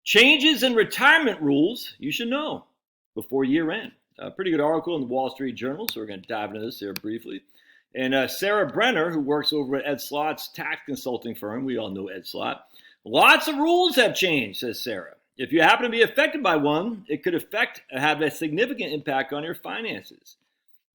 Changes in retirement rules you should know before year end. A pretty good article in the Wall Street Journal, so we're going to dive into this here briefly. And Sarah Brenner, who works over at Ed Slott's tax consulting firm, we all know Ed Slott. Lots of rules have changed, says Sarah. If you happen to be affected by one, it could have a significant impact on your finances.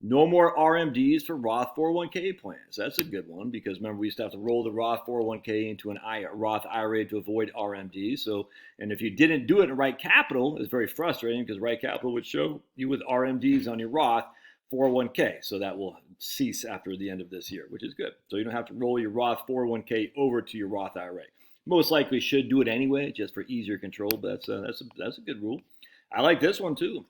No more RMDs for Roth 401k plans. That's a good one because remember we used to have to roll the Roth 401k into a Roth IRA to avoid RMDs. So, and if you didn't do it in Right Capital, it's very frustrating because Right Capital would show you with RMDs on your Roth 401k. So that will cease after the end of this year, which is good. So you don't have to roll your Roth 401k over to your Roth IRA. Most likely should do it anyway, just for easier control. But that's a good rule. I like this one too.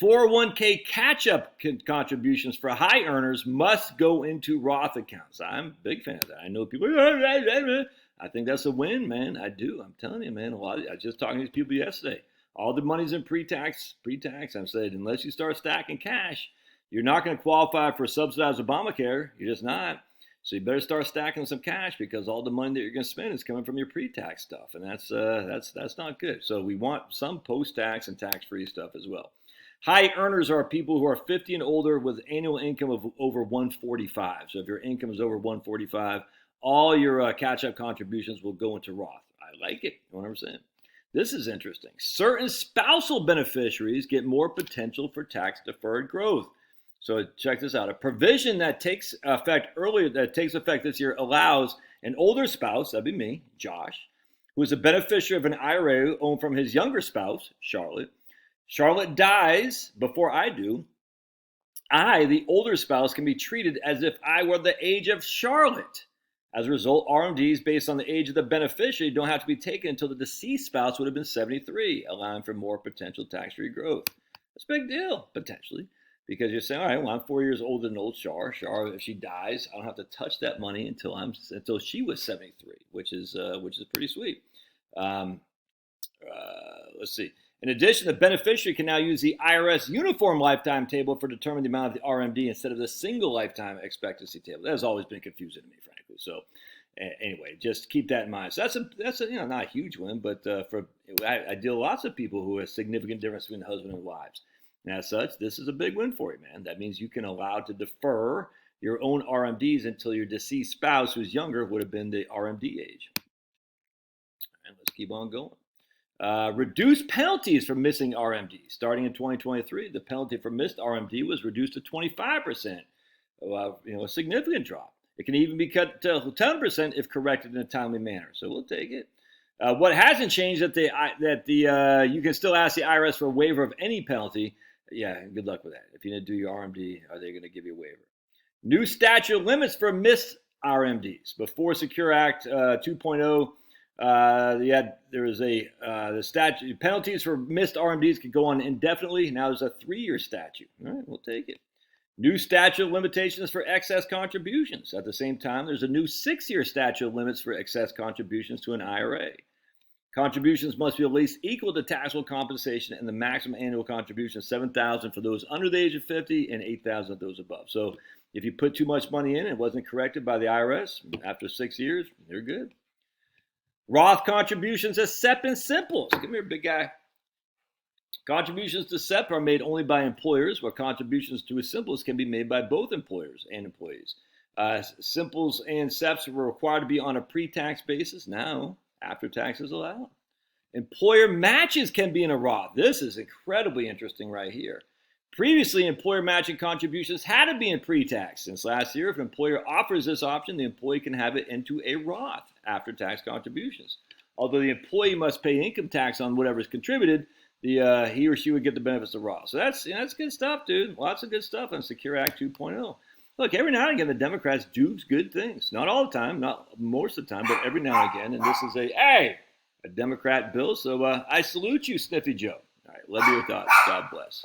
401k catch-up contributions for high earners must go into Roth accounts. I'm a big fan of that. I know people, I think that's a win, man. I do. I'm telling you, man. I was just talking to these people yesterday. All the money's in pre-tax. I'm saying, unless you start stacking cash, you're not going to qualify for subsidized Obamacare. You're just not. So you better start stacking some cash because all the money that you're going to spend is coming from your pre-tax stuff, and that's not good. So we want some post-tax and tax-free stuff as well. High earners are people who are 50 and older with annual income of over 145. So if your income is over 145, all your catch-up contributions will go into Roth. I like it, 100%. This is interesting. Certain spousal beneficiaries get more potential for tax-deferred growth. So check this out. A provision that takes effect this year allows an older spouse, that'd be me, Josh, who is a beneficiary of an IRA owned from his younger spouse, Charlotte. Charlotte dies before I do. I, the older spouse, can be treated as if I were the age of Charlotte. As a result, RMDs based on the age of the beneficiary don't have to be taken until the deceased spouse would have been 73, allowing for more potential tax-free growth. That's a big deal, potentially. Because you're saying, all right, well, I'm 4 years older than old Char. Char, if she dies, I don't have to touch that money until she was 73, which is pretty sweet. Let's see. In addition, the beneficiary can now use the IRS uniform lifetime table for determining the amount of the RMD instead of the single lifetime expectancy table. That has always been confusing to me, frankly. So, anyway, just keep that in mind. So that's not a huge win, but I deal with lots of people who have significant difference between husband and wives. And as such, this is a big win for you, man. That means you can allow to defer your own RMDs until your deceased spouse, who's younger, would have been the RMD age. And let's keep on going. Reduce penalties for missing RMD. Starting in 2023, the penalty for missed RMD was reduced to 25%. A significant drop. It can even be cut to 10% if corrected in a timely manner. So we'll take it. What hasn't changed is that you can still ask the IRS for a waiver of any penalty. Yeah, good luck with that. If you didn't do your RMD, are they going to give you a waiver? New statute limits for missed RMDs. Before Secure Act 2.0, the statute penalties for missed RMDs could go on indefinitely. Now there's a 3-year statute. All right, we'll take it. New statute of limitations for excess contributions. At the same time, there's a new 6-year statute of limits for excess contributions to an IRA. Contributions must be at least equal to taxable compensation, and the maximum annual contribution is $7,000 for those under the age of 50 and $8,000 of those above. So if you put too much money in and it wasn't corrected by the IRS, after 6 years, you're good. Roth contributions as SEP and Simples. Come here, big guy. Contributions to SEP are made only by employers, while contributions to a Simples can be made by both employers and employees. Simples and SEPs were required to be on a pre-tax basis. Now, after tax is allowed. Employer matches can be in a Roth. This is incredibly interesting right here. Previously, employer matching contributions had to be in pre-tax. Since last year, if an employer offers this option, the employee can have it into a Roth after tax contributions. Although the employee must pay income tax on whatever is contributed, he or she would get the benefits of Roth. So that's good stuff, dude. Lots of good stuff on Secure Act 2.0. Look, every now and again, the Democrats do good things. Not all the time, not most of the time, but every now and again. And this is a Democrat bill. So I salute you, Sniffy Joe. All right, love you with thoughts. God bless.